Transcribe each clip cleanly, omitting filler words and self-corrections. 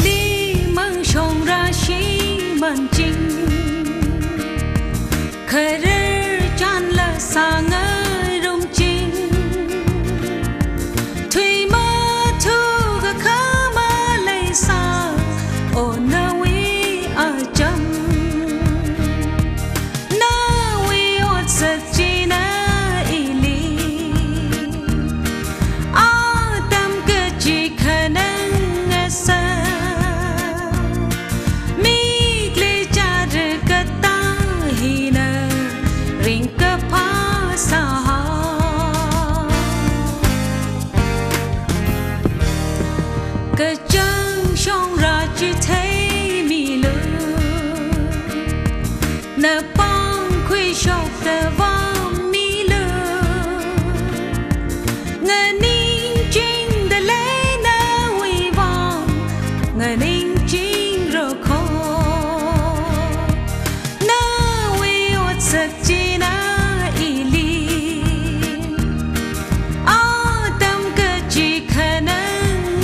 li mang chong ra shi man ching khare chan la sa nga rum ching thui ma thu ga kha ma lai sa o na wi a cham na wi o sa chi na ili a tam ke chi khana sa mi gle char ka ta hi na ring ka pha sa ka chang shong ra chi thei mi lu na pang khui shok ta va mi lu nga ning ching da le na wi vong nga ning ching ro kho na wi ot sak chi na ili a tam ka chi khana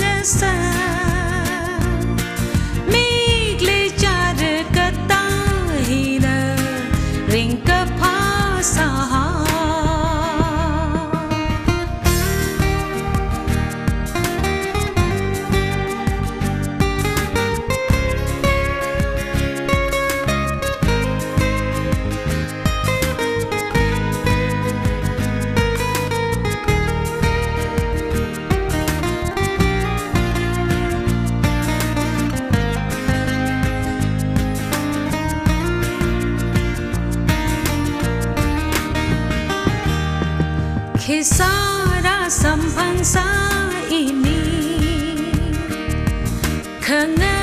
nga sa mi gle char ka ta hi na ring ka pha sa khi sa ra sam phang sa ini khanga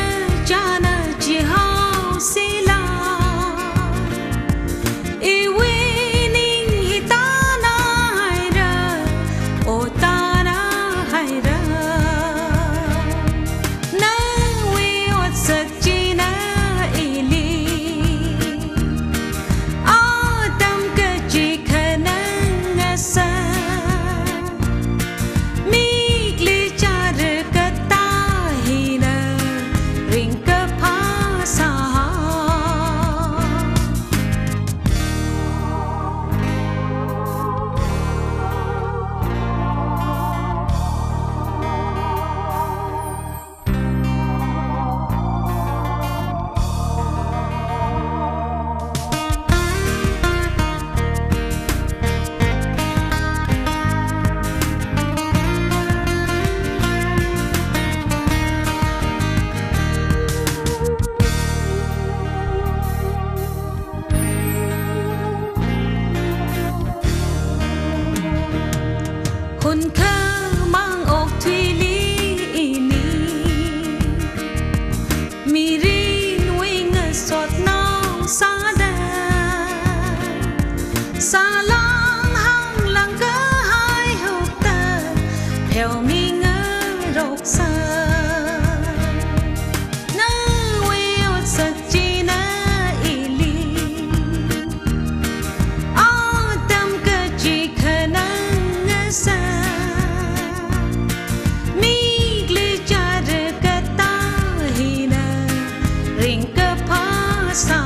chana chi hao si la I winning hi ta na hai ra o ta na hai ra na wi ot sak chi na ili a tam ka chi khana nga sa mi gle char ka ta hi na ring ka pha sa hun kha mang ok thủy lý ini mi rin wing sot nong sa da sa lang hang lang ka hai hok ta theo mi nga rok sa na wi ot sak chi na ili a tam ka chi khana nga sa mi gle char ka ta hi na ring ka pha sa